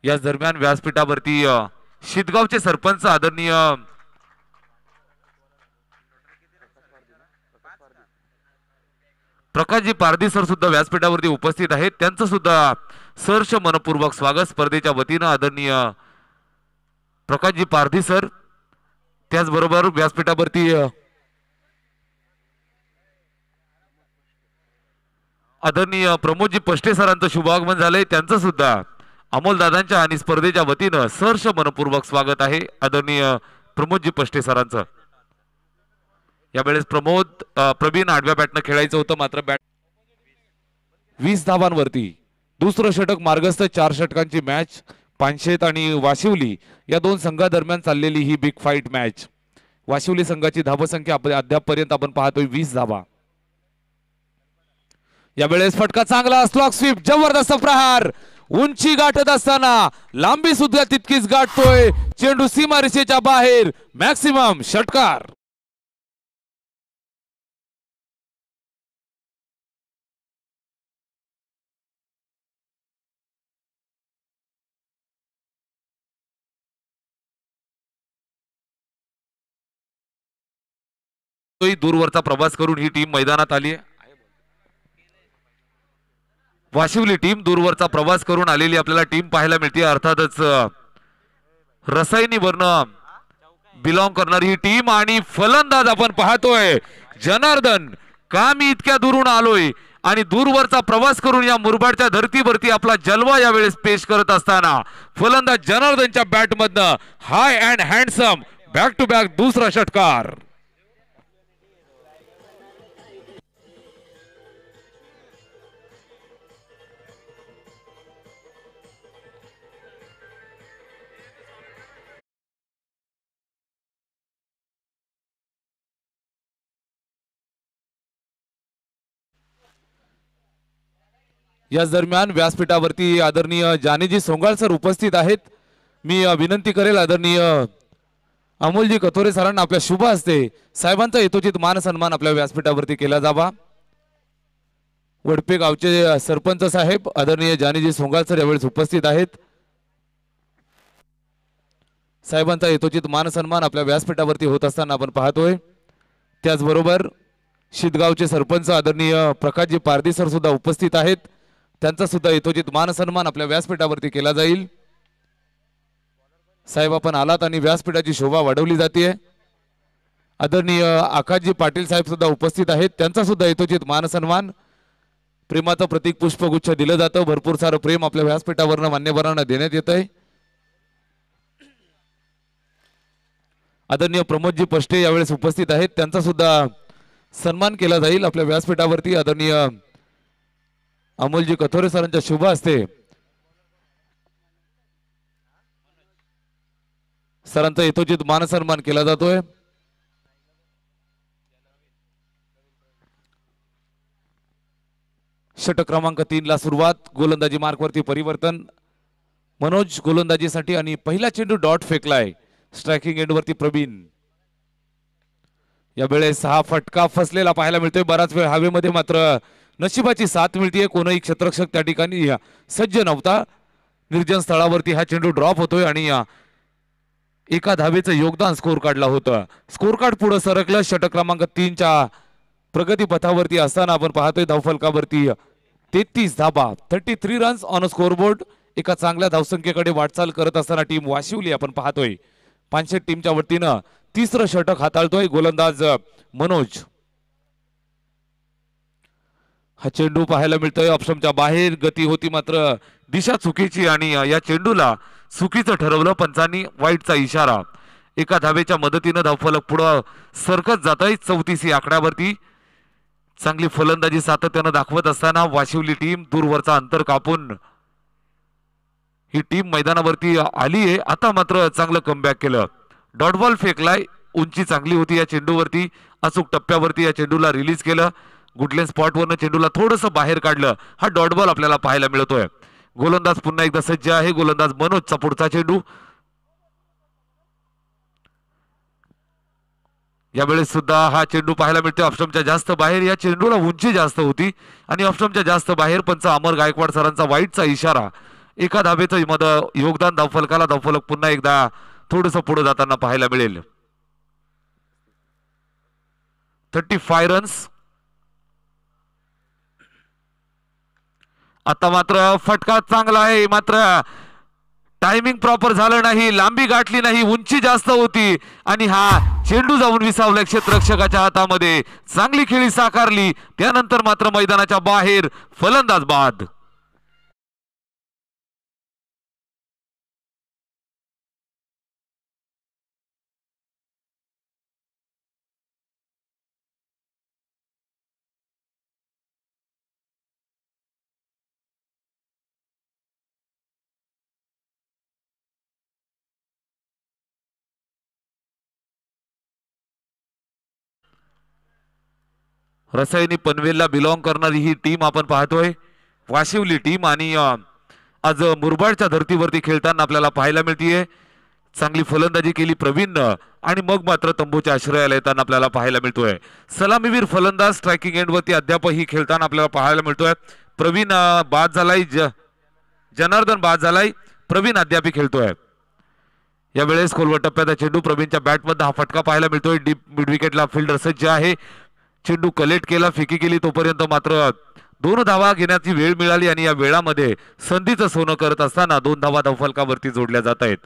याच दरम्यान व्यासपीठावरती शितगावचे सरपंच आदरणीय प्रकाशजी पारधी सर सुद्धा व्यासपीठावरती उपस्थित आहेत। त्यांचं सुद्धा सहर्ष मनपूर्वक स्वागत स्पर्धेच्या वतीनं आदरणीय प्रकाशजी पारधी सर, त्याचबरोबर व्यासपीठावरती आदरणीय प्रमोदजी पष्टे सरांचं शुभागमन झालंय। त्यांचं सुद्धा अमोलदादांच्या आणि स्पर्धेच्या वतीनं सहर्ष मनपूर्वक स्वागत आहे आदरणीय प्रमोदजी पष्टे सरांचं। यावेळेस प्रवीण आडव्या बॅटनं खेळायचं होतं, मात्र बॅट 20 धावांवरती दुसरं षटक मार्गस्थ। 4 षटकांची मॅच पानशेत आणि वाशिवली या दोन संघादरम्यान चाललेली ही बिग फाईट मॅच। वाशिवली संघाची धावसंख्या अद्यापपर्यंत आपण पाहतोय 20 धावा। यावेळेस फटका चांगला, स्लॉक स्वीप, जबरदस्त प्रहार, उंची गाठत असताना लांबी सुद्धा तितकीच गाठतोय, चेंडू सीमारेषेच्या बाहेर, मॅक्सिमम षटकार। दूरवरचा प्रवास करून ही टीम मैदानात आली आहे। वाशिवली टीम दूरवरचा प्रवास करून आलेली आपल्याला टीम पाहायला मिळते। अर्थातच रसायनी वर्ण बिलॉंग करणारी ही टीम आणि फलंदाज आपण पाहतोय जनार्दन। का मी इतक्या दुरून आलोय आणि दूरवरचा प्रवास करून या मुरबाडच्या धर्तीवरती आपला जलवा यावेळेस पेश करत असताना फलंदाज जनार्दनच्या बॅटमधनं high and handsome back to back दुसरा षटकार। याच दरम्यान व्यासपीठावरती आदरणीय जानेजी सोंगाळ सर उपस्थित आहेत। मी विनंती करेल आदरणीय अमोलजी कथोरे सरांना आपल्या शुभ हस्ते साहेबांचा यथोचित मान सन्मान आपल्या व्यासपीठावरती केला जावा। वडपे गावचे सरपंच साहेब आदरणीय जानेजी सोंगाळ सर यावेळेस उपस्थित आहेत। साहेबांचा यथोचित मान सन्मान आपल्या व्यासपीठावरती होत असताना आपण पाहतोय। त्याचबरोबर शितगावचे सरपंच आदरणीय प्रकाशजी पारधी सर सुद्धा उपस्थित आहेत। त्यांचा सुद्धा यथोचित मान सन्मान आपल्या व्यासपीठावरती केला जाईल। साहेब आपण आलात आणि व्यासपीठाची शोभा वाढवली जाते। आदरणीय आकाशजी पाटील साहेब सुद्धा उपस्थित आहेत। त्यांचा सुद्धा यथोचित मान सन्मान, प्रेमाचं प्रतीक पुष्पगुच्छ दिलं जातं। भरपूर सारं प्रेम आपल्या व्यासपीठावरनं मान्यवरांना देण्यात येत आहे। आदरणीय प्रमोदजी पष्टे यावेळेस उपस्थित आहेत। त्यांचा सुद्धा सन्मान केला जाईल आपल्या व्यासपीठावरती आदरणीय अमोलजी कथोरे सरांच्या शुभ हस्ते सरांचा यथोचित मान सन्मान केला जातोय। षटक क्रमांक 3 ला सुरुवात, गोलंदाजी मार्कवरती परिवर्तन मनोज गोलंदाजीसाठी आणि पहिला चेंडू डॉट फेकलाय स्ट्रायकिंग एंडवरती प्रवीण। यावेळेस हा फटका फसलेला पाहायला मिळतोय। बराच वेळ हवेमध्ये मात्र नशिबाची साथ मिळते। कोणीही क्षेत्ररक्षक त्या ठिकाणी सज्ज नव्हता। निर्जन स्थळावरती हा चेंडू ड्रॉप होतोय आणि एका धावेचं योगदान स्कोर कार्डला होतं। स्कोर कार्ड पुढे सरकलं। षटक क्रमांक 3 च्या प्रगती पथावरती असताना आपण पाहतोय धावफलकावरती 33 धाबा 33 रन्स ऑन स्कोरबोर्ड। एका चांगल्या धावसंख्येकडे वाटचाल करत असताना टीम वाशिवली आपण पाहतोय। पानशेत टीमच्या वतीनं तिसरं षटक हाताळतोय गोलंदाज मनोज। हा चेंडू पाहायला मिळतोय ऑप्शनच्या बाहेर, गती होती मात्र दिशा चुकीची आणि या चेंडूला चुकीचं ठरवलं पंचांनी, वाईटचा इशारा। एका धावेच्या मदतीनं धावफलक पुढे सरकत जातोय 34 आकड्यावरती। चांगली फलंदाजी सातत्यानं दाखवत असताना वाशिवली टीम दूरवरचा अंतर कापून ही टीम मैदानावरती आली आहे। आता मात्र चांगलं कमबॅक केलं, डॉट बॉल फेकलाय, उंची चांगली होती या चेंडूवरती, अचूक टप्प्यावरती या चेंडूला रिलीज केलं। गुडलेन स्पॉटवरनं चेंडूला थोडंसं बाहेर काढलं। हा डॉट बॉल आपल्याला पाहायला मिळतोय। गोलंदाज पुन्हा एकदा सज्ज आहे। गोलंदाज मनोजचा पुढचा चेंडू यावेळेस सुद्धा हा चेंडू पाहायला मिळतोय ऑप्शनच्या जास्त बाहेर। या चेंडूला उंची जास्त होती आणि ऑप्शनच्या जास्त बाहेर। पंच अमर गायकवाड सरांचा वाईटचा इशारा। एका धावेचं योगदान धावफलकाला. धावफलक पुन्हा एकदा थोडस पुढे जाताना पाहायला मिळेल. 35 रन्स. आता मात्र फटका चांगला आहे, मात्र टायमिंग प्रॉपर झालं नाही, लांबी गाठली नाही, उंची जास्त होती आणि हा चेंडू जाऊन विसावला क्षेत्ररक्षकाच्या हातामध्ये. चांगली खेळी साकारली, त्यानंतर मात्र मैदानाच्या बाहेर फलंदाज बाद. रसायनी पनवेलला बिलॉंग करणारी ही टीम आपण पाहतोय, वाशिवली टीम. आणि आज मुरबाडच्या धर्तीवरती खेळताना आपल्याला पाहायला मिळतीये. चांगली फलंदाजी केली प्रवीणनं आणि मग मात्र तंबूच्या आश्रयाला येताना आपल्याला पाहायला मिळतोय. सलामीवीर फलंदाज स्ट्रायकिंग एंडवरती अद्यापही खेळताना आपल्याला पाहायला मिळतोय. प्रवीण बाद झालाय, जनार्दन बाद झालाय, प्रवीण अद्यापही खेळतोय. यावेळेस खोलवर टप्प्यात चेंडू प्रवीणच्या बॅटमध्ये हा फटका पाहायला मिळतोय. डीप मिड विकेटला फिल्डर सज्ज आहे. चेंडू कलेक्ट केला, फेकी केली, तोपर्यंत मात्र 2 धावा घेण्याची वेळ मिळाली आणि या वेळामध्ये संधीचं सोनं करत असताना 2 धावा धावफलकावरती जोडल्या जात आहेत.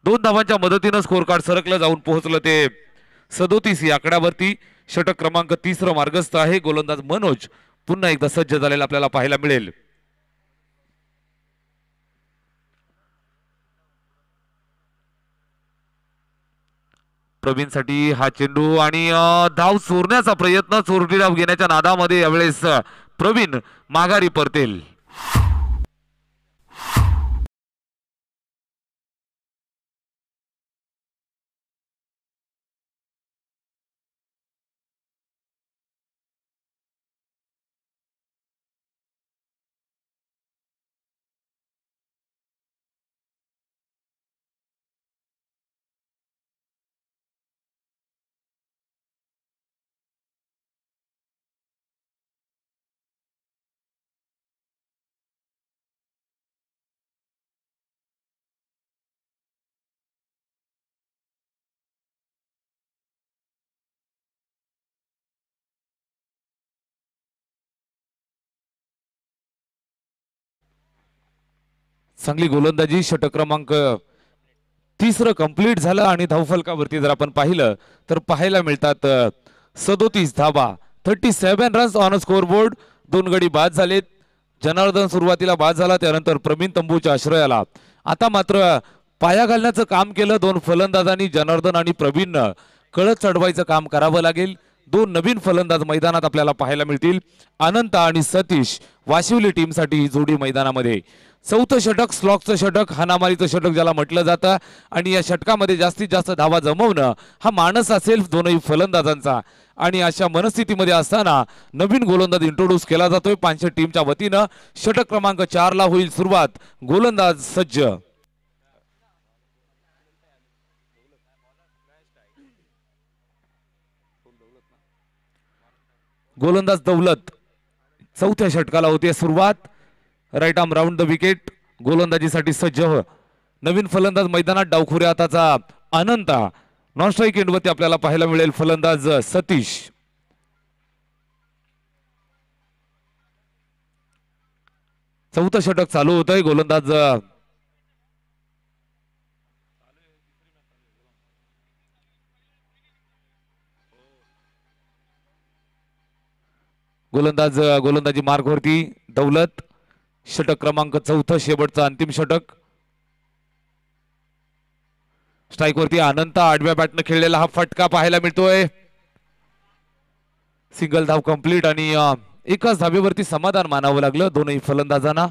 2 धावांच्या मदतीनं स्कोर कार्ड सरकलं जाऊन पोहोचलं ते 37 या आकड्यावरती. षटक क्रमांक 30 मार्गस्थ आहे. गोलंदाज मनोज पुन्हा एकदा सज्ज झालेला आपल्याला पाहायला मिळेल. प्रवीणसाठी हा चेंडू आणि धाव चोरण्याचा प्रयत्न, चोरटी धाव घेण्याच्या नादामध्ये यावेळेस प्रवीण माघारी परतेल. चांगली गोलंदाजी. षटक क्रमांक 30 कंप्लीट झालं आणि धावफलकावरती जर आपण पाहिलं तर पाहायला मिळतात 37 धावा, 37 रन्स ऑन स्कोर बोर्ड. 2 गडी बाद झालेत. जनार्दन सुरुवातीला बाद झाला, त्यानंतर प्रवीण तंबूच्या आश्रयाला. आता मात्र पाया घालण्याचं काम केलं 2 फलंदाजांनी. जनार्दन आणि प्रवीणनं कळत चढवायचं काम करावं लागेल. 2 नवीन फलंदाज मैदानात आपल्याला पाहायला मिळतील. अनंत आणि सतीश वाशिवली टीमसाठी ही जोडी मैदानामध्ये. 4थं षटक स्लॉकचं षटक, हानामारीचं षटक ज्याला म्हटलं जातं. आणि या षटकामध्ये जास्तीत जास्त धावा जमवणं हा मानस असेल दोनही फलंदाजांचा. आणि अशा मनस्थितीमध्ये असताना नवीन गोलंदाज इंट्रोड्यूस केला जातोय पानशेत टीमच्या वतीनं. षटक क्रमांक 4 ला होईल सुरुवात. गोलंदाज सज्ज. गोलंदाज दौलत. 4थ्या षटकाला होते सुरुवात. Right arm round the wicket. गोलंदाजीसाठी सज्ज. नवीन फलंदाज मैदानात डावखुऱ्या हाताचा अनंत. नॉन स्ट्राईक एंडवरती आपल्याला पाहायला मिळेल फलंदाज सतीश. चौथं षटक चालू होतंय. गोलंदाज गोलंदाजी मार्गवरती दौलत. षटक क्रमांक 4 शेवटचं अंतिम षटक. स्ट्राईक वरती अनंत. आडव्या बॅटनं खेळलेला हा फटका पाहायला मिळतोय. सिंगल धाव कंप्लीट आणि एकाच धावेवरती समाधान मानावं लागलं दोनही फलंदाजांना.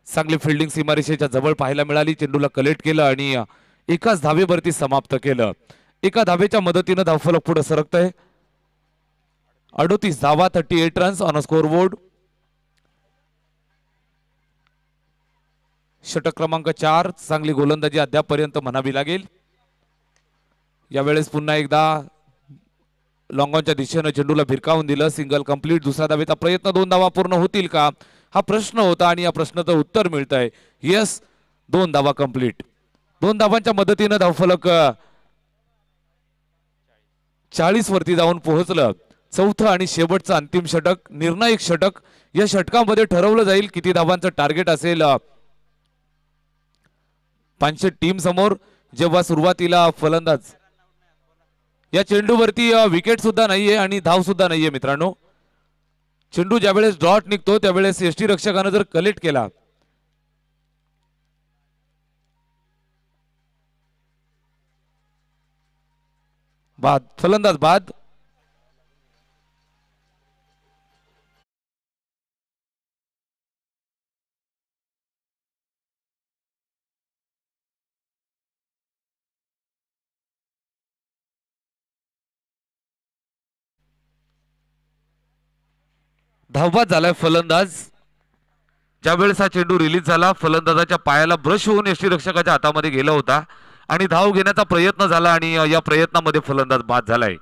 चांगली फिल्डिंग सीमारेषेच्या जवळ पाहायला मिळाली. चेंडूला कलेक्ट केलं आणि एकाच धावेवरती समाप्त केलं. एका धावेच्या मदतीनं धावफलक पुढे सरकतंय. 38 धावा, 38 रन्स ऑन स्कोर बोर्ड. षटक क्रमांक 4. चांगली गोलंदाजी अद्यापपर्यंत म्हणावी लागेल. यावेळेस पुन्हा एकदा लॉंगॉनच्या दिशेनं चेंडूला भिरकावून दिलं. Single complete. दुसऱ्या धावेचा प्रयत्न. 2 धावा पूर्ण होतील का? हा प्रश्न होता आणि या प्रश्नाचं उत्तर मिळत आहे. यस, 2 धावा कंप्लीट. 2 धावांच्या मदतीने धावफलक 40 वरती जाऊन पोहोचलं. चौथं आणि शेवटचं अंतिम षटक, निर्णायक षटक. या षटकामध्ये ठरवलं जाईल किती धावांचं टार्गेट असेल पानशेत टीम समोर. जेव्हा सुरुवातीला फलंदाज, या चेंडूवरती विकेट सुद्धा नाहीये आणि धाव सुद्धा नाहीये मित्रांनो. चेंडू ज्यावेळेस डॉट निघतो त्यावेळेस यष्टी रक्षकानं जर कलेक्ट केला, बाद, फलंदाज बाद. धावबाद झालाय फलंदाज. ज्यावेळेस हा चेंडू रिलीज झाला, फलंदाजाच्या पायाला ब्रश होऊन यष्टीरक्षकाच्या हातामध्ये गेला होता आणि धाव घेण्याचा प्रयत्न झाला आणि या प्रयत्नामध्ये फलंदाज बाद झालाय.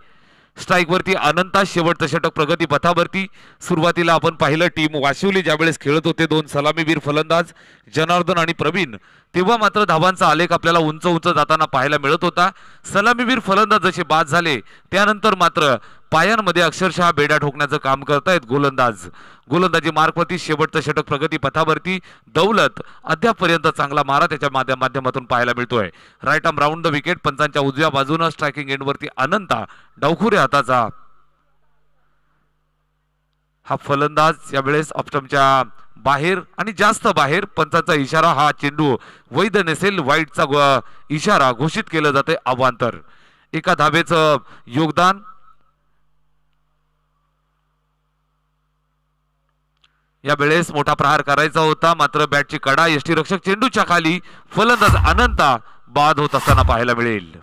स्ट्राईक वरती अनंता, शेवटचं षटक प्रगती पथावरती. सुरुवातीला आपण पाहिलं टीम वाशिवली ज्यावेळेस खेळत होते 2 सलामीवीर फलंदाज जनार्दन आणि प्रवीण, तेव्हा मात्र धावांचा आलेख आपल्याला उंच उंच जाताना पाहायला मिळत होता. सलामीवीर फलंदाज जसे बाद झाले त्यानंतर मात्र पायांमध्ये अक्षरशः बेड्या ठोकण्याचं काम करतायत गोलंदाज. गोलंदाजी मार्कवरती शेवटचं षटक प्रगती पथावरती. दौलत अद्यापपर्यंत चांगला मारा त्याच्या माध्यमातून पाहायला मिळतोय. Right arm round the wicket, पंचांच्या उजव्या बाजूनं. स्ट्रायकिंग एंडवरती अनंता, डावखुरे हाताचा हा फलंदाज यावेळेस ऑप्शनच्या बाहेर आणि जास्त बाहेर. पंचांचा इशारा, हा चेंडू वैध नसेल, वाईटचा इशारा घोषित केलं जाते. अवांतर 1 धावेचं योगदान. या वेळेस मोठा प्रहार करायचा होता मात्र बॅटची कडा यष्टीरक्षक चेंडूच्या खाली. फलंदाज अनंता बाद होत असताना पाहायला मिळेल.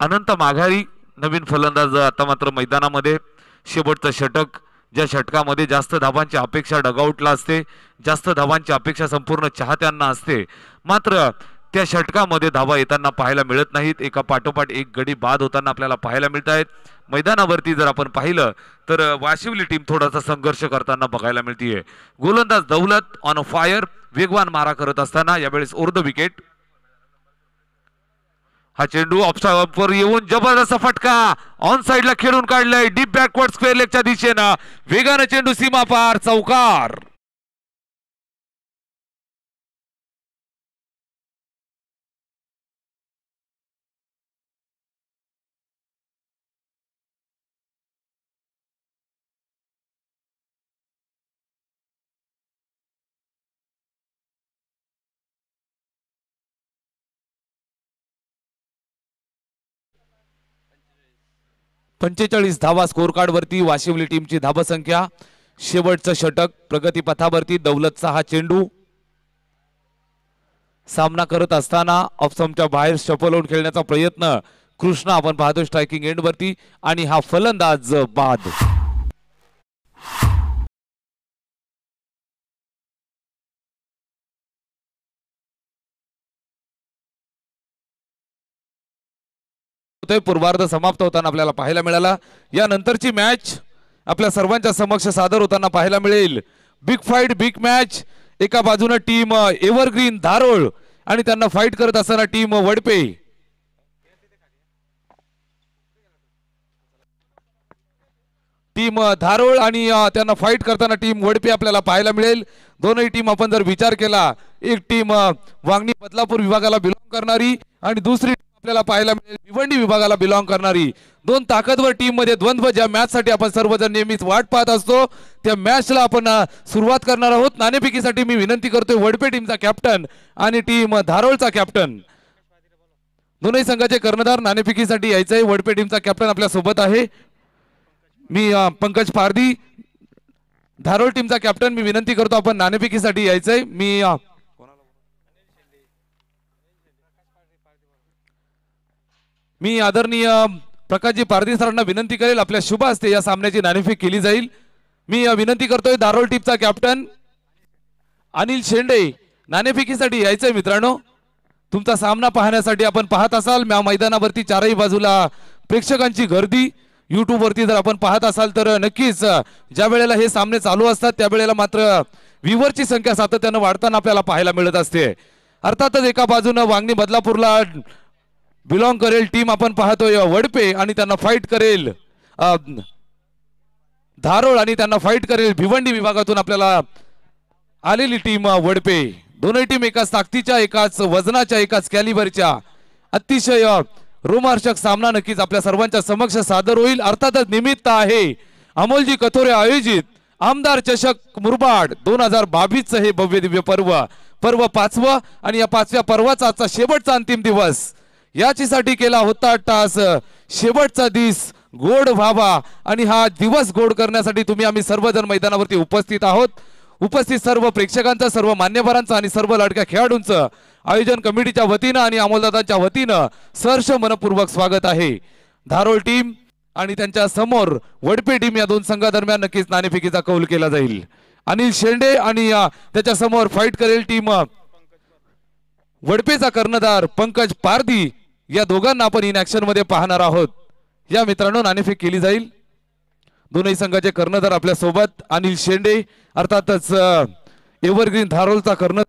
अनंत माघारी, नवीन फलंदाज आता मात्र मैदानामध्ये. शेवटचं षटक, ज्या षटकामध्ये जास्त धावांची अपेक्षा डगआउटला असते, जास्त धावांची अपेक्षा संपूर्ण चाहत्यांना असते, मात्र त्या षटकामध्ये धावा येताना पाहायला मिळत नाहीत. एका पाठोपाठ एक गडी बाद होताना आपल्याला पाहायला मिळत आहेत. मैदानावरती जर आपण पाहिलं तर वाशिवली टीम थोडासा संघर्ष करताना बघायला मिळतीये. गोलंदाज दौलत ऑन फायर, वेगवान मारा करत असताना यावेळेस ओव्हर द विकेट. हा चेंडू ऑफसाईडवर येऊन जबरदस्त फटका ऑन साइडला खेळून काढलाय. डीप बॅकवर्ड स्क्वेअर लेगच्या दिशेनं वेगानं चेंडू सीमा पार, चौकार. पंचेचाळीस धावा स्कोर कार्ड वरती वाशिवली टीमची धावसंख्या. शेवटचं षटक प्रगती पथावरती. दौलतचा हा चेंडू सामना करत असताना ऑफस्टंपच्या बाहेर शफल होऊन खेळण्याचा प्रयत्न. कृष्णा आपण पाहतो स्ट्रायकिंग एंड वरती आणि हा फलंदाज बाद. पूर्वार्ध समाप्त होताना आपल्याला पाहायला मिळाला. यानंतरची मॅच आपल्या सर्वांच्या समक्ष सादर होताना पाहायला मिळेल. Big fight, big match. एका बाजूने टीम एव्हरग्रीन धारोळ आणि त्यांना फाईट करत असताना टीम वडपे. टीम धारोळ आणि त्यांना फाईट करताना टीम वडपे आपल्याला पाहायला मिळेल. दोनही टीम आपण जर विचार केला, एक टीम वांगणी बदलापूर विभागाला बिलॉंग करणारी आणि दुसरी आपल्याला पाहायला मिळेल भिवंडी विभागाला बिलॉंग करणारी. दोन ताकदवर टीम मध्ये द्वंद्व, ज्या मॅच साठी आपण सर्वजण नेहमीच वाट पाहत असतो त्या मॅचला आपण सुरुवात करणार आहोत. नाणेफेकीसाठी मी विनंती करतोय वडपे टीमचा कॅप्टन आणि टीम धारोळचा कॅप्टन, दोन्ही संघाचे कर्णधार नाणेफेकीसाठी यायचंय. वडपे टीमचा कॅप्टन आपल्या सोबत आहे. मी पंकज पारदी, धारोळ टीमचा कॅप्टन, मी विनंती करतो आपण नाणेफेकीसाठी यायचंय. मी मी आदरणीय प्रकाशजी पारधी सरांना विनंती करेल आपल्या शुभ हस्ते या सामन्याची नाणेफेक केली जाईल। मी विनंती करतोय धारोळ टीमचा कॅप्टन अनिल शेंडे नाणेफेकीसाठी यायचंय मित्रांनो। तुमचा सामना पाहण्यासाठी आपण पाहत असाल मैदानावरती चारही बाजूला प्रेक्षकांची गर्दी। YouTube वरती जर आपण पाहत असाल तर नक्कीच ज्या वेळेला हे सामने चालू असतात त्या वेळेला मात्र व्ह्यूअरची संख्या सातत्याने वाढताना आपल्याला पाहायला मिळत असते। अर्थातच एका बाजूने वांगणी बदलापूरला बिलॉंग करेल टीम आपण पाहतोय वडपे आणि त्यांना फाईट करेल धारोळ आणि त्यांना फाईट करेल भिवंडी विभागातून आपल्याला आलेली टीम वडपे। दोन्ही टीम एकाच ताकदीच्या एकाच वजनाच्या एकाच कॅलिबरच्या अतिशय रोमांचक सामना नक्कीच आपल्या सर्वांच्या समक्ष सादर होईल। अर्थातच निमित्त आहे अमोलजी कथोरे आयोजित आमदार चषक मुरबाड 2022 हे भव्य दिव्य पर्व पाचवा आणि या पाचव्या पर्वाचा आजचा शेवटचा अंतिम दिवस याचीसाठी केला होता टास। शेवटचा दिस गोड व्हावा आणि हा दिवस गोड करण्यासाठी तुम्ही आम्ही सर्वजण मैदानावरती उपस्थित आहोत। उपस्थित सर्व प्रेक्षकांचं सर्व मान्यवरांचं आणि सर्व लाडक्या खेळाडूंचं आयोजन कमिटीच्या वतीनं आणि अमोलदादांच्या वतीनं सहर्ष मनपूर्वक स्वागत आहे। धारोळ टीम आणि त्यांच्या समोर वडपे टीम या दोन संघादरम्यान नक्कीच नाणेफेकीचा कौल केला जाईल। अनिल शेंडे आणि त्याच्या समोर फाईट करेल टीम वडपेचा कर्णधार पंकज पारधी या दोघांना आपण इन ऍक्शन मध्ये पाहणार आहोत। या मित्रांनो नाणेफेक केली जाईल। दोन्ही संघाचे कर्णधार आपल्या सोबत अनिल शेंडे अर्थातच एव्हरग्रीन धारोलचा कर्णधार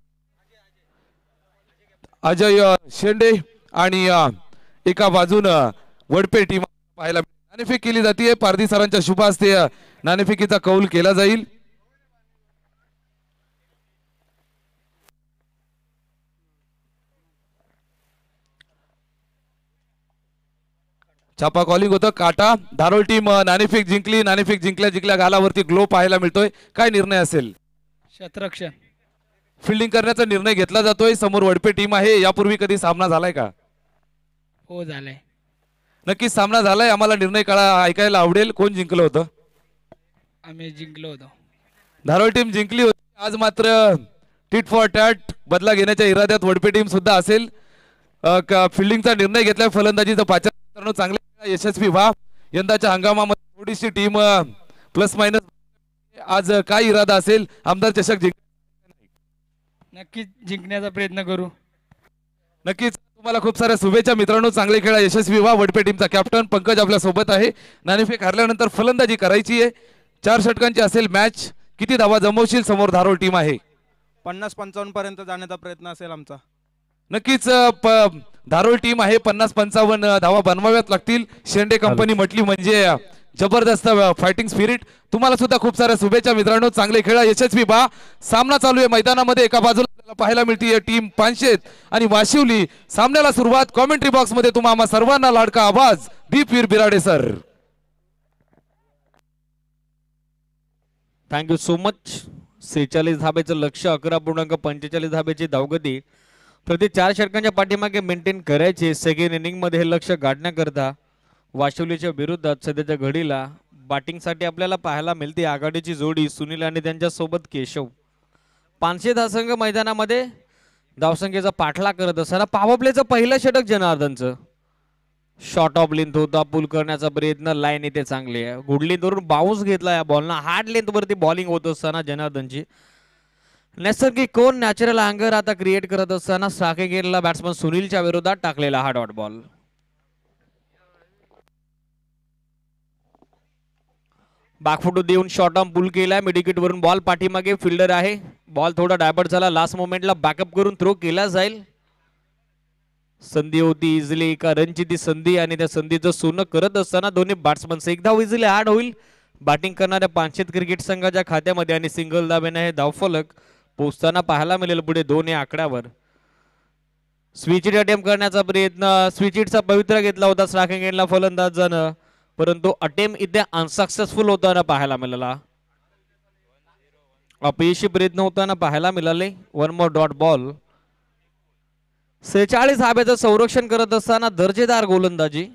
अजय शेंडे आणि एका बाजूनं वडपे टीम पाहायला नाणेफेक केली जाते। पारधी सरांच्या शुभ हस्ते नाणेफेकीचा कौल केला जाईल। छापा कॉलिंग होतं काटा धारोळ टीम नाणेफेक जिंकली। नाणेफेक जिंकल्या गालावरती ग्लो पाहायला मिळतोय। काय निर्णय असेल? क्षेत्ररक्षण फिल्डिंग करण्याचा निर्णय घेतला जातोय। समोर वडपे टीम आहे। यापूर्वी कधी सामना झालाय का? हो झालाय। नक्कीच सामना झालाय। आम्हाला निर्णय ऐकायला आवडेल। कोण जिंकलं होतं? आम्ही जिंकलो होतो। धारोळ टीम जिंकली होती। आज मात्र टिट फॉर टॅट बदला घेण्याच्या इराद्यात वडपे टीम सुद्धा असेल। फिल्डिंगचा निर्णय घेतलाय। फलंदाजीचा पाचारण चांगले यशस्वी व्हा। यंदाच्या हंगामामध्ये थोडीशी टीम प्लस मायनस आज काय इरादा असेल? आमदार चषक नक्कीच जिंकण्याचा प्रयत्न करू। नक्कीच तुम्हाला खूप साऱ्या शुभेच्छा मित्रांनो। चांगले खेळा यशस्वी व्हा। वडपे टीमचा कॅप्टन पंकज आपल्या सोबत आहे। नाणेफेक हरल्यानंतर फलंदाजी करायची आहे। 4 षटकांची असेल मॅच। किती धावा जमवशील? समोर धारोळ टीम आहे। 50-55 पर्यंत जाण्याचा प्रयत्न असेल आमचा। नक्कीच धारोळ टीम आहे। 50-55 धावा बनवाव्यात लागतील। शेंडे कंपनी म्हटली म्हणजे जबरदस्त फायटिंग स्पिरिट। तुम्हाला सुद्धा खूप साऱ्या शुभेच्छा मित्रांनो। चांगले खेळा यशस्वी व्हा। सामना चालू आहे मैदानामध्ये। एका बाजूला पाहायला मिळते टीम पानशेत आणि वाशिवली। सामन्याला सुरुवात कॉमेंट्री बॉक्स मध्ये तुम्हा सर्वांना लाडका आवाज Deepveer Birade sir. Thank you so much. 46 धाब्याचं लक्ष 11.45 धाब्याची धावगती प्रति 4 षटकांच्या पाठीमागे मेंटेन करायचे। सेकंड इनिंग मध्ये हे लक्ष गाठण्याकरता वाशिवलीच्या विरोधात सध्याच्या घडीला बॅटिंगसाठी आपल्याला पाहायला मिळते आघाडीची जोडी सुनील आणि त्यांच्या सोबत केशव। पानशे धावसंघ मैदानामध्ये धावसंख्येचा पाठलाग करत असताना पॉवर प्लेचं पहिलं षटक जनार्दनचं शॉर्ट ऑफ लेंथ होता। पुल करण्याचा प्रयत्न लाईन इथे चांगली आहे। गुड लेंथवरून बाउन्स घेतला या बॉलना। हार्ड लेंथ वरती बॉलिंग होत असताना जनार्दनची नैसर्गिक कोण नॅचरल अँगर आता क्रिएट करत असताना साखे गेलेला बॅट्समन सुनीलच्या विरोधात टाकलेला हा डॉट बॉल। बॅकफुट देऊन शॉर्ट ऑन पुल केलाय। मिडविकेट वरून बॉल पाठीमागे फिल्डर आहे। बॉल थोडा डायवर्ट झाला। लास्ट मोमेंटला बॅकअप करून थ्रो केला जाईल। संधी होती इझिली एका रनची ती संधी आणि त्या संधीचं सोनं करत असताना दोन्ही बॅट्समन एक धाव इझिली ऍड होईल बॅटिंग करणाऱ्या पानशेत क्रिकेट संघाच्या खात्यामध्ये आणि सिंगल धाब्याने हे धावफलक पोहोचताना पाहायला मिळेल पुढे 2 या आकड्यावर। स्विच हिट अटेम्प्ट करण्याचा प्रयत्न स्विच हिटचा पवित्रा घेतला होता स्ट्रायकिंग फलंदाजानं परंतु अटेम्प्ट इथे अनसक्सेसफुल होताना पाहायला मिळाला। अपयशी प्रयत्न होताना पाहायला मिळाले। 1 मोर डॉट बॉल। 46 धाब्याचं संरक्षण करत असताना दर्जेदार गोलंदाजी।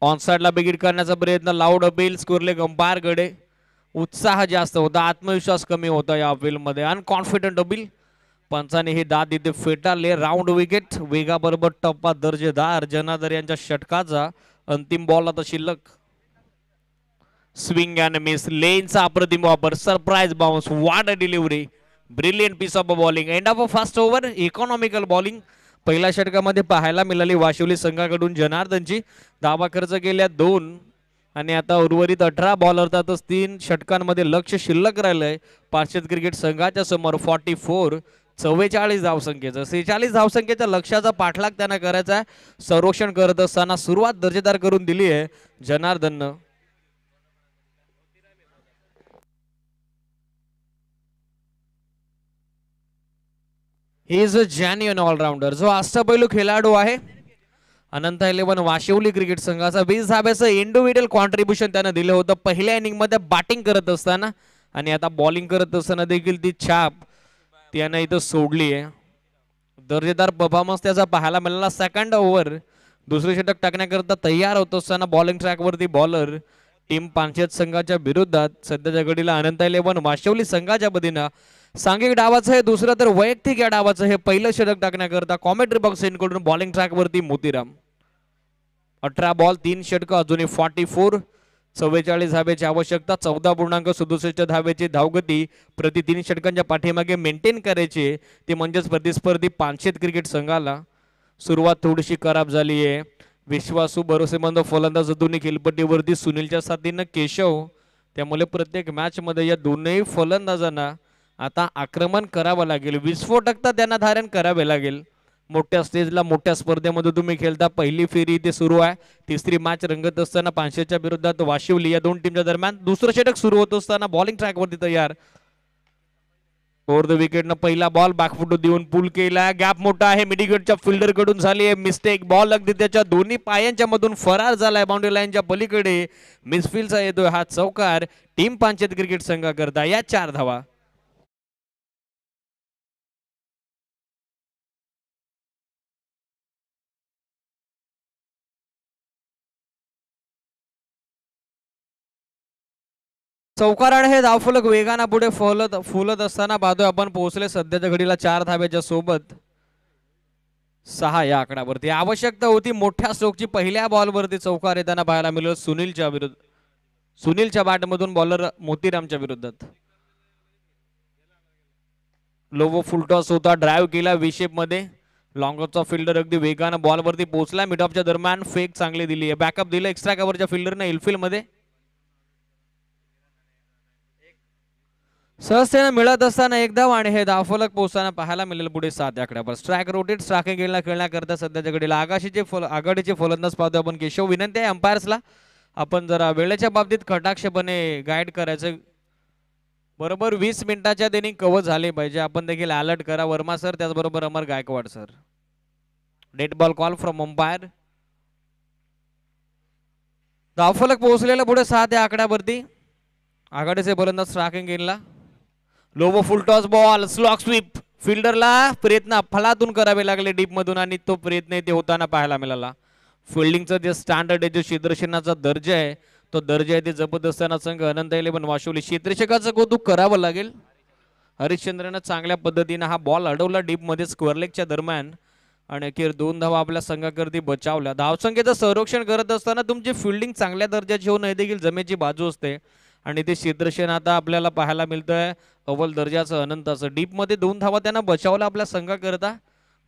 ऑन साइडला बिगिट करण्याचा प्रयत्न लाऊड अपील स्कोरलेग अंपायर कडे उत्साह जास्त होता आत्मविश्वास कमी होता या अपील मध्ये अनकॉन्फिडंट अपील पंचाने ही दाद इथे फेटाळले. राऊंड विकेट वेगाबरोबर टप्पा दर्जेदार जनार्दन यांच्या षटकाचा. अंतिम बॉल आता शिल्लक. स्विंग अँड मिस लेनचा अप्रतिम वापर. Surprise bounce. What a delivery. Brilliant piece of bowling. End of a first over. Economical bowling पहिल्या षटकामध्ये पाहायला मिळाली वाशिवली संघाकडून. जनार्दनची धावा खर्च केल्या 2 आणि आता उर्वरित 18 बॉल अर्थातच 3 षटकांमध्ये लक्ष शिल्लक राहिलंय पारशेत क्रिकेट संघाच्या समोर. 44 धावसंख्येचं 46 धावसंख्येच्या लक्ष्याचा पाठलाग त्यांना करायचा आहे. संरक्षण करत असताना सुरुवात दर्जेदार करून दिली आहे जनार्दननं. He is a genuine allrounder जो अष्टपैलू खेळाडू आहे. अनंत 11 वाशिवली क्रिकेट संघाचा 20 धाब्याचं इंडिव्हिज्युअल कॉन्ट्रीब्युशन त्यानं दिलं होतं पहिल्या इनिंग मध्ये बॅटिंग करत असताना. आणि आता बॉलिंग करत असताना देखील ती छाप त्यानं इथं सोडली आहे. दर्जेदार परफॉर्मन्स त्याचा पाहायला मिळाला. सेकंड ओव्हर दुसरे षटक टाकण्याकरता तयार होत असताना बॉलिंग ट्रॅकवरती बॉलर टीम पानशेत संघाच्या विरोधात सध्याच्या घडीला अनंत 11 वाशिवली संघाच्या वतीनं सांघिक डावाचं हे दुसरं तर वैयक्तिक या डावाचं हे पहिलं षटक टाकण्याकरता कॉमेंट्री बॉक्स कडून बॉलिंग ट्रॅकवरती मोतीराम. 18 बॉल 3 षटक अजूनही 44 धाब्याची आवश्यकता. 14.67 धाब्याची धावगती प्रति 3 षटकांच्या पाठीमागे मेंटेन करायची. ते म्हणजेच प्रतिस्पर्धी पानशेत क्रिकेट संघाला सुरुवात थोडीशी खराब झाली आहे. विश्वासू भरोसेमंद फलंदाज दोन्ही खेळपट्टीवरती सुनीलच्या साथीनं केशव. त्यामुळे प्रत्येक मॅच मध्ये या दोन्ही फलंदाजांना आता आक्रमण करावं लागेल. विस्फोटक त्यांना धारण करावे लागेल. मोठ्या स्टेजला मोठ्या स्पर्धेमध्ये तुम्ही खेळता. पहिली फेरी इथे सुरू आहे. तिसरी मॅच रंगत असताना पानशेच्या विरोधात वाशिवली या दोन टीमच्या दरम्यान. दुसरं षटक सुरू होत असताना बॉलिंग ट्रॅकवरती तयार. ओव्हर द विकेटनं पहिला बॉल बॅकफुट देऊन पुल केला. गॅप मोठा आहे. मिडविकेटच्या फिल्डर कडून झाली आहे मिस्टेक. बॉल अगदी त्याच्या दोन्ही पायांच्या मधून फरार झालाय बाउंड्री लाईनच्या पलीकडे. मिसफिल्डचा येतोय हा चौकार. टीम पानशेत क्रिकेट संघाकरता या 4 धावा. चौकार हे धावफलक वेगानं पुढे फुलत असताना पाहतोय आपण पोहोचले सध्याच्या घडीला 4 धाब्याच्या सोबत 6 या आकड्यावरती. आवश्यकता होती मोठ्या स्ट्रोकची. पहिल्या बॉलवरती चौकार येताना पाहायला मिळालं सुनीलच्या बॅटमधून बॉलर मोतीरामच्या विरोधात. लोवो फुलटॉस होता. ड्राईव्ह केला विशेप मध्ये. लॉंगचा फिल्डर अगदी वेगानं बॉलवरती पोहोचला. मिड ऑफच्या दरम्यान फेक चांगली दिली आहे. बॅकअप दिलं एक्स्ट्रा कव्हरच्या फिल्डरनं इनफिल्ड मध्ये. सहजतेनं मिळत असताना एक धाव आणि हे धावफलक पोहोचताना पाहायला मिळेल पुढे 7 आकड्यावर. स्ट्राईक रोटेट स्ट्रायकिंग खेळण्याकरता सध्याच्या घडीला आघाडीचे फलंदाज पाहतो आपण केशव. विनंती आहे अंपायर्सला आपण जरा वेळेच्या बाबतीत कटाक्षपणे गाईड करायचं. बरोबर 20 मिनिटाच्या त्यांनी कव्हर झाले पाहिजे. आपण देखील अलर्ट करा. वर्मा सर त्याचबरोबर Amar Gaikwad sir. Dead ball call from umpire. धावफलक पोहोचलेला पुढे 7 या आकड्यावरती. आघाडीचे फलंदाज स्ट्रायकिंग गेनला. लोवो full toss ball slog sweep. फिल्डरला प्रयत्न फलातून करावे लागले डीप मधून आणि तो प्रयत्न ते होताना पाहायला मिळाला. फिल्डिंगचं जे स्टँडर्ड आहे जो क्षेत्ररक्षणाचा दर्जा आहे तो दर्जा आहे ते जपत असताना संघ अनंत 11 वाशिवली क्षेत्ररक्षकाचं कौतुक करावं लागेल. हरिश्चंद्रनं चांगल्या पद्धतीने हा बॉल अडवला डीप मध्ये स्क्वेअर लेगच्या दरम्यान आणि अखेर 2 धावा आपल्या संघाकरती बचावल्या. धावसंख्येचं संरक्षण करत असताना तुमची फिल्डिंग चांगल्या दर्जाची होणं हे देखील जमेची बाजू असते आणि ते क्षेत्ररक्षण आता आपल्याला पाहायला मिळतंय अव्वल दर्जाचं अनंताचं. डीप मध्ये 2 धावा त्यांना बचावला आपल्या संघाकरता.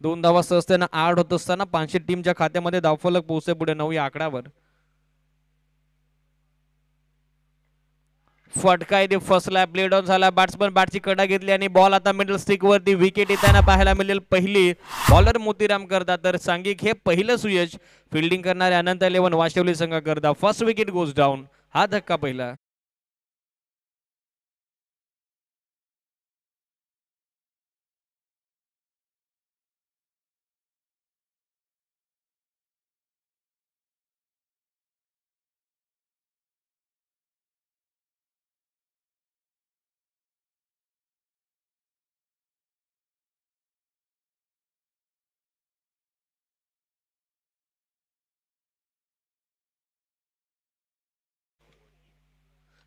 2 धावा सहजतेनं आड होत असताना पानशेत टीमच्या खात्यामध्ये धावफलक पोहोचते पुढे 9 या आकड्यावर. फटका इथे फसला. प्लेड ऑन झाला. बॅट्समन बॅटची कडा घेतली आणि बॉल आता मिडल स्टिक वरती विकेट येताना पाहायला मिळेल. पहिली बॉलर मोतीराम करता तर सांघिक हे पहिलं सुयश फिल्डिंग करणारे अनंत 11 वाशिवली संघाकरता. First wicket goes down. हा धक्का पहिला.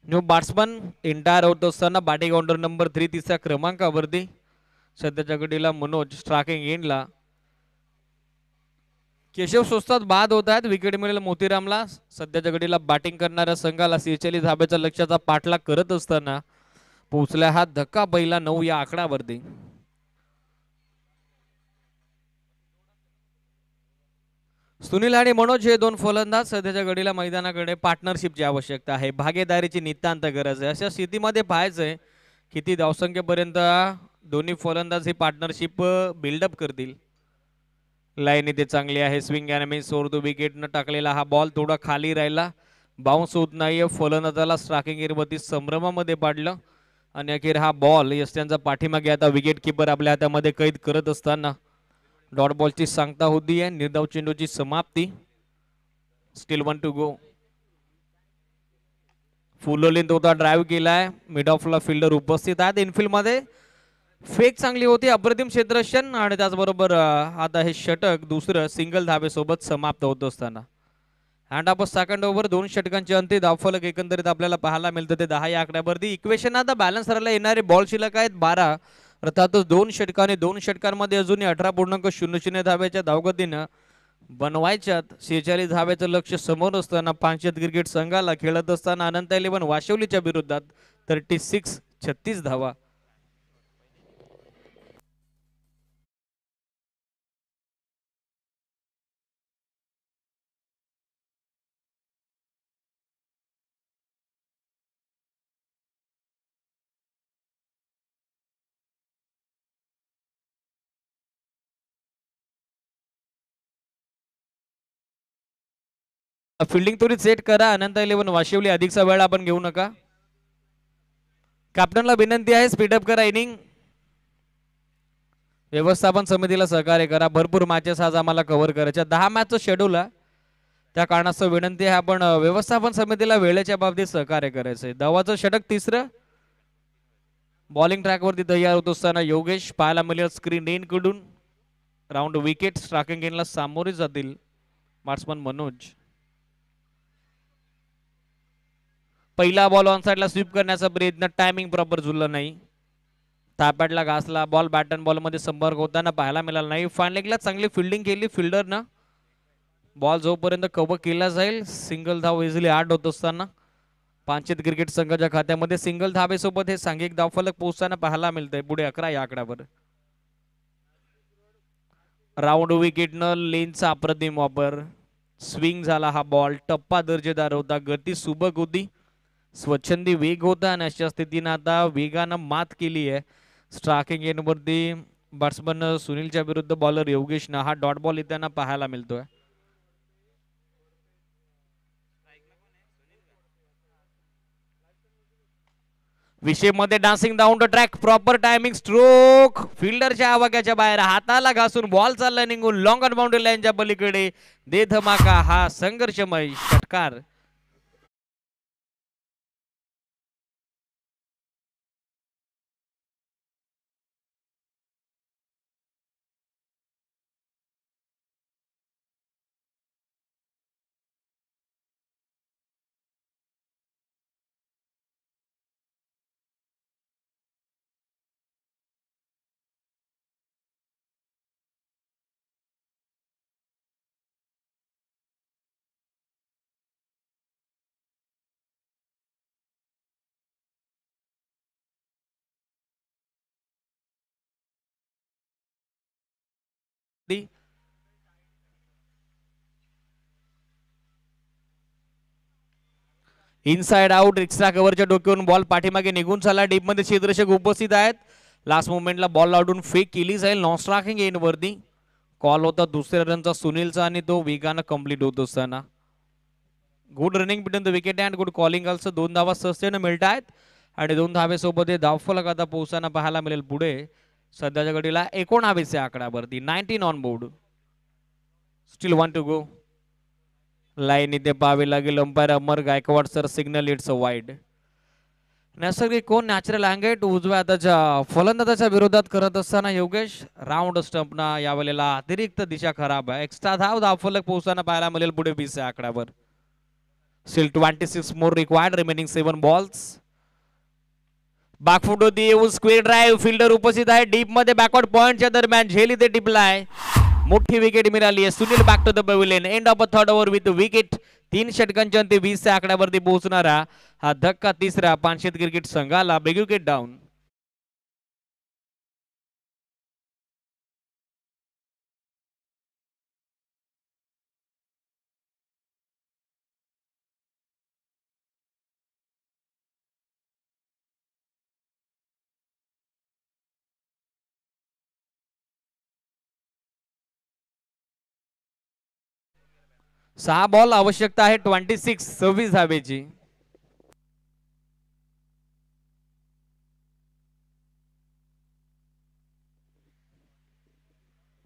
न्यू बॅट्समन एंटायर होत असताना बॅटिंग ऑर्डर नंबर 3 तिसऱ्या क्रमांकावरती सध्याच्या घडीला मनोज स्ट्रायकिंग एंडला. केशव स्वस्तात बाद होत आहेत. विकेट मिळेल मोतीरामला. सध्याच्या घडीला बॅटिंग करणाऱ्या संघाला 46 धाब्याच्या लक्ष्याचा पाठलाग करत असताना पोहोचला हा धक्का पहिला 9 या आकड्यावरती. सुनील आणि मनोज हे दोन फलंदाज सध्याच्या घडीला मैदानाकडे पार्टनरशिपची आवश्यकता आहे, भागीदारीची नितांत गरज आहे. अशा स्थितीमध्ये पाहायचंय किती धावसंख्येपर्यंत दोन्ही फलंदाज ही पार्टनरशिप बिल्डअप करतील. लाईन इथे चांगली आहे. स्विंग एनमी सोडतो विकेटनं टाकलेला हा बॉल थोडा खाली राहिला, बाउन्स होत नाहीये. फलंदाजाला स्ट्रायकिंग एरियावरती संभ्रमामध्ये पाडलं आणि अखेर हा बॉल यष्ट्यांचा पाठीमागे आता विकेट किपर आपल्या हातामध्ये कैद करत असताना डॉट बॉलची सांगता होती आहे. निर्धाव चेंडूची समाप्ती. Still 1 to go. Full length होता, ड्राईव्ह केलाय. मिड ऑफला फिल्डर उपस्थित आहेत. इनफिल्ड मध्ये फेक चांगली होती, अप्रतिम क्षेत्ररक्षण आणि त्याचबरोबर आता हे षटक दुसरं सिंगल धाबेसोबत समाप्त होत असताना हँड ऑफ सेकंड ओव्हर 2 षटकांचे अंतिम धावफलक एकंदरीत आपल्याला पाहायला मिळतं ते 10 या आकड्यावरती. इक्वेशन आता बॅलन्स करायला येणारे बॉल शिल्लक आहेत 12. अर्थातच 2 षटकाने 2 षटकांमध्ये अजूनही 18.00 धाब्याच्या धावगतीनं बनवायच्यात. 46 धाब्याचं लक्ष समोर असताना पांचेत क्रिकेट संघाला खेळत असताना अनंत 11 वाशिवलीच्या विरोधात 36 धावा. फिल्डिंग थोडी सेट करा. अनंत 11 वाशिवली, अधिकचा वेळ आपण घेऊ नका. कॅप्टनला विनंती आहे स्पीडअप करा इनिंग. व्यवस्थापन समितीला सहकार्य करा. भरपूर मॅचेस आज आम्हाला कव्हर करायच्या, 10 मॅचचं शेड्यूल आहे. त्या कारणास्तव विनंती आहे आपण व्यवस्थापन समितीला वेळेच्या बाबतीत सहकार्य करायचंय. धावाचं षटक तिसरं. बॉलिंग ट्रॅकवरती तयार होत असताना योगेश पाहायला मिळेल स्क्रीन इन कडून. Round wicket. स्ट्रायकिंग एंडला सामोरे जातील बॅट्समन मनोज. पहिला बॉल ऑन साइडला स्वीप करण्याचा प्रयत्न, टायमिंग प्रॉपर झुलला नाही. थापॅडला घासला बॉल. बॅट अँड बॉल मध्ये संपर्क होताना पाहायला मिळाला नाही. फाईन लेगला चांगली फिल्डिंग केली फिल्डरनं. बॉल जोपर्यंत कव्हर केला जाईल सिंगल धाव इझिली 8 होत असताना पांचेत क्रिकेट संघाच्या खात्यामध्ये सिंगल धाबेसोबत हे सांघिक धावफलक पोहोचताना पाहायला मिळतंय पुढे 11 या आकड्यावर. राऊंड विकेटनं लेनचा अप्रतिम वापर. स्विंग झाला हा बॉल. टप्पा दर्जेदार होता, गती सुबक होती, स्वच्छंदी वेग होता आणि अशा स्थितीनं आता वेगानं मात केली आहे. स्ट्रायकिंग एंडवरती बॅट्समन सुनीलच्या विरुद्ध बॉलर योगेशनं हा डॉट बॉल इथं पाहायला मिळतोय. विषय मध्ये dancing down the track. Proper timing stroke. फिल्डरच्या आवाक्याच्या बाहेर हाताला घासून बॉल चालला निघून लॉंग ऑन बाउंड्री लाईनच्या पलीकडे. दे धमाका हा संघर्षमय षटकार. Inside out. एक्स्ट्रा कव्हरच्या डोक्यावरून बॉल पाठीमागे निघून चालला. डीप मध्ये क्षेत्ररक्षक उपस्थित आहेत. लास्ट मोमेंटला बॉल आउटून फेक केली जाईल नॉन स्ट्रायकिंग एंड वरती. कॉल होता दुसऱ्या रनचा सुनीलचा आणि तो वेगानं कंप्लीट होत असताना. Good running between the wicket and good calling also. 2 धावा सस्टेन मिळत आहेत आणि 2 धावेसोबत हे धावफलक आता पोहोचताना पाहायला मिळेल पुढे सध्याच्या घडीला 19 आकड्यावरती. 19 on board. Still 1 to go. Line इथे पाहावी लागेल. Umpire Amar Gaikwad sir signal it's a wide. नैसर्गिक कोण नॅचरल अँगेट उजव्या हाताच्या फलंदाजाच्या विरोधात करत असताना योगेश. राऊंड स्टंपना यावेळेला अतिरिक्त दिशा खराब आहे. एक्स्ट्रा धावफलक पोहोचताना पाहायला मिळेल पुढे 20 आकड्यावर. Still 26 more required remaining 7 balls. Back foot होती येऊन स्क्वेअर ड्राईव्ह फिल्डर उपस्थित आहे डीप मध्ये बॅकवर्ड पॉइंटच्या दरम्यान झेल इथे टिपलाय मोठी विकेट मिळाली आहे Sunil back to the pavilion end of a third over with wicket 3 षटकांच्या अंती 20 च्या आकड्यावरती पोहोचणारा हा धक्का तिसरा पानशेत क्रिकेट संघाला बिग विकेट डाऊन. सहा बॉल आवश्यकता आहे 26 धावेची.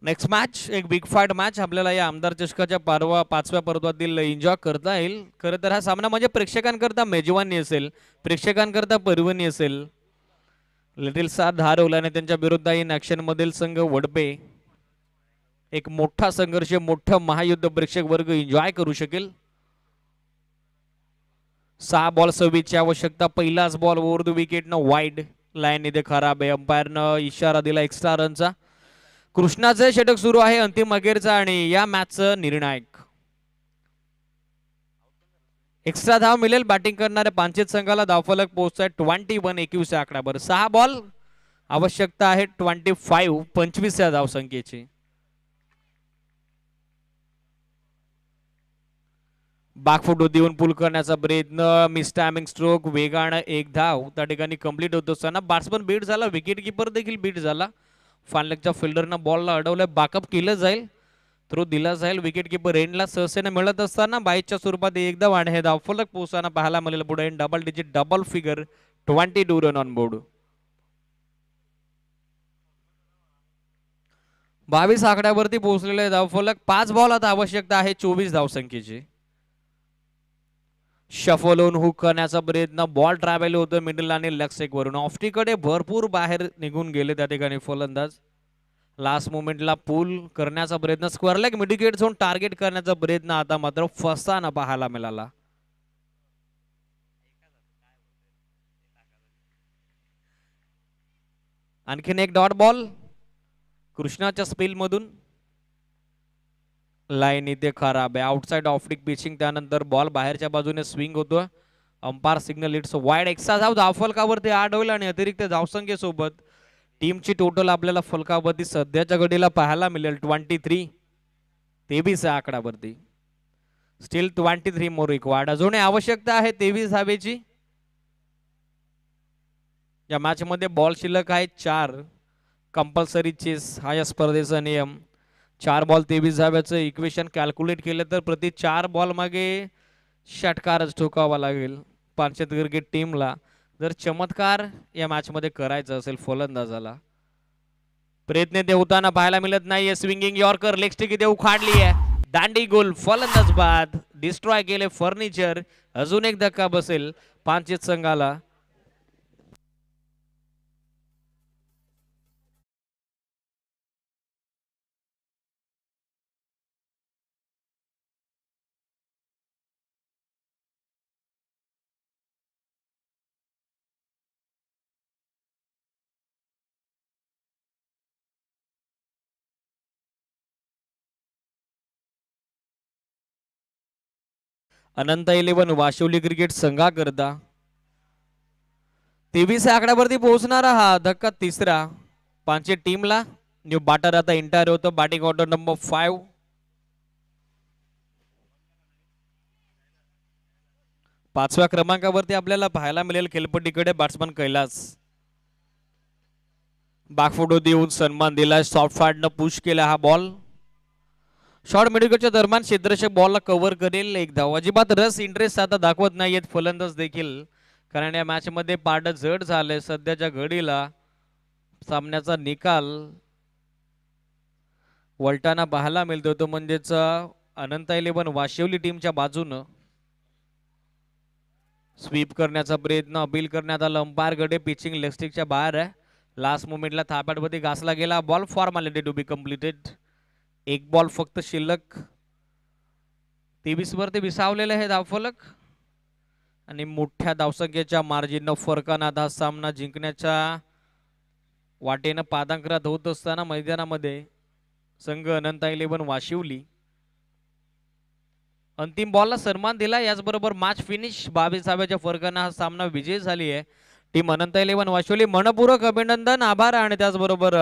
नेक्स्ट मॅच एक बिग फाईट मॅच आपल्याला या आमदार चषकाच्या 5व्या पर्वातील एन्जॉय करता येईल. खरं तर हा सामना म्हणजे प्रेक्षकांकरता मेजवानी असेल प्रेक्षकांकरता पर्वणी असेल. लिटिल साथ धारवल्याने त्यांच्या विरुद्ध इन ऍक्शन मधील संघ वडपे एक मोठा संघर्ष मोठं महायुद्ध प्रेक्षक वर्ग एन्जॉय करू शकेल. 6 बॉल 26 ची आवश्यकता. पहिलाच बॉल ओव्हर द विकेट न वाईड लाईन इथे खराब आहे. अंपायरनं इशारा दिला एक्स्ट्रा रनचा. कृष्णाचं षटक सुरू आहे अंतिम अखेरचा आणि या मॅचचं निर्णायक. एक्स्ट्रा धाव मिळेल बॅटिंग करणाऱ्या पानशेत संघाला. धावफलक पोहोचतोय 21 या आकड्यावर. 6 बॉल आवश्यकता आहे 25 या धावसंख्येची. बॅकफुट देऊन पुल करण्याचा प्रयत्न मिस टायमिंग स्ट्रोक वेगानं एक धाव त्या ठिकाणी कंप्लीट होत असताना बॅट्समन बीट झाला विकेट किपर देखील बीट झाला. फानलेगच्या फिल्डरनं बॉलला अडवलं बॅकअप केलं जाईल थ्रो दिला जाईल. विकेट किपर एंडला सहसेने मिळत असताना बाईच्या स्वरूपात एकदा वाढ हे धावफलक पोहोचताना पाहायला मिळेल. पुढे double digit double figure 22 run on board. 22 आकड्यावरती पोहोचलेले धावफलक. 5 बॉल आता आवश्यकता आहे 24 धावसंख्येची. शफल होऊन हुक करण्याचा प्रयत्न बॉल ट्रॅव्हल होतं मिडल आणि लेग सेक वरून ऑफ्टीकडे भरपूर बाहेर निघून गेले त्या ठिकाणी फलंदाज. लास्ट मोमेंटला पूल करण्याचा प्रयत्न square leg midwicket zone target करण्याचा प्रयत्न आता मात्र फसताना पाहायला मिळाला. आणखीन एक डॉट बॉल कृष्णाच्या स्पेल मधून. लाईन इथे खराब आहे आउटसाइड ऑफडिक पिचिंग. त्यानंतर बॉल बाहेरच्या बाजूने स्विंग होतो. Umpire signal it's wide. Extra धाव धावफलकावरती 8 होईल आणि अतिरिक्त धावसंख्येसोबत टीमची टोटल आपल्याला फलकावरती सध्याच्या घडीला पाहायला मिळेल 23 आकड्यावरती. Steel 23 more required. अजून आवश्यकता आहे 23 धावेची. या मॅच मध्ये बॉल शिल्लक आहे 4. कंपल्सरी चेस हा या स्पर्धेचा नियम. 4 बॉल 23 धाव्याचं इक्वेशन कॅल्क्युलेट केलं तर प्रति 4 बॉल मागे षटकारच ठोकावा लागेल पानशेत क्रिकेट टीमला जर चमत्कार या मॅच मध्ये करायचा असेल फलंदाजाला. प्रयत्न ते होताना पाहायला मिळत नाहीये. स्विंगिंग यॉर्कर लेग स्टिक इथे उखाडली आहे. दांडी गोल फलंदाज बाद डिस्ट्रॉय केले फर्निचर. अजून एक धक्का बसेल पानशेत संघाला. अनंत 11 वाशिवली क्रिकेट संघाकरता 23 आकड्यावरती पोहोचणारा हा धक्का तिसरा पानशेत टीमला. न्यू बॅटर आता एंटायर होतो बॅटिंग ऑर्डर नंबर 5. पाचव्या क्रमांकावरती आपल्याला पाहायला मिळेल खेळपट्टीकडे बॅट्समन कैलास. बॅकफुट देऊन सन्मान दिलाय. सॉफ्ट फॅडनं पुश केला हा बॉल. शॉर्ट मिडविकेटच्या दरम्यान क्षेत्ररक्षक बॉलला कव्हर करेल एक धाव. अजिबात रस इंटरेस्ट आता दाखवत नाहीयेत फलंदाज देखील कारण या मॅच मध्ये पारड जड झालंय. सध्याच्या घडीला सामन्याचा निकाल वलटाना पाहायला मिळतो तो म्हणजेच अनंत 11 वाशिवली टीमच्या बाजूनं. स्वीप करण्याचा प्रयत्न अपील करण्यात आलं अंपायर गडे. पिचिंग लेगस्टिकच्या बाहेर आहे. लास्ट मोमेंटला थापाडमध्ये घासला गेला ball. Formality to be completed. एक बॉल फक्त शिल्लक. 23 वरती विसावलेलं हे धावफलक. आणि मोठ्या धावसंख्येच्या मार्जिननं फरकानात हा सामना जिंकण्याच्या वाटेनं पादांकरात होत असताना मैदानामध्ये संघ अनंता 11 वाशिवली अंतिम बॉलला सन्मान दिला. याचबरोबर मॅच फिनिश 22 धाब्याच्या फरकानं हा सामना विजयी झाली आहे टीम अनंता 11 वाशिवली. मनपूर्वक अभिनंदन, आभार आणि त्याचबरोबर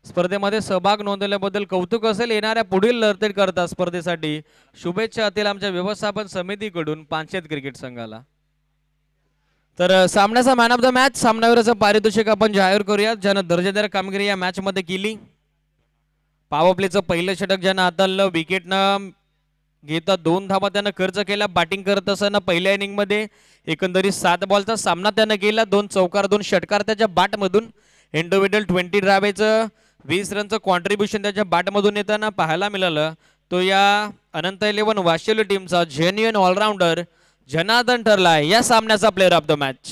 स्पर्धेमध्ये सहभाग नोंदवल्याबद्दल कौतुक असेल. येणाऱ्या पुढील लढतीकरता स्पर्धेसाठी शुभेच्छा असतील आमच्या व्यवस्थापन समितीकडून पानशेत क्रिकेट संघाला. तर सामन्याचा मॅन ऑफ द मॅच सामन्यावरचं पारितोषिक आपण जाहीर करूयात. ज्यानं दर्जेदार कामगिरी या मॅच मध्ये केली. पॉवर प्लेचं पहिलं षटक ज्यानं हाताळलं, विकेटनं घेता 2 धावा त्यानं खर्च केला. बॅटिंग करत असताना पहिल्या इनिंग मध्ये एकंदरीत 7 बॉलचा सामना त्यानं केला. 2 चौकार 2 षटकार त्याच्या बॅटमधून. इंडिव्हिज्युअल 20 धावेचं 20 रनचं कॉन्ट्रीब्युशन त्याच्या बॅटमधून येताना पाहायला मिळालं. तो या अनंत 11 वाशिवली टीमचा जेन्युइन ऑलराऊंडर जनार्दन ठरला या सामन्याचा प्लेअर ऑफ द मॅच.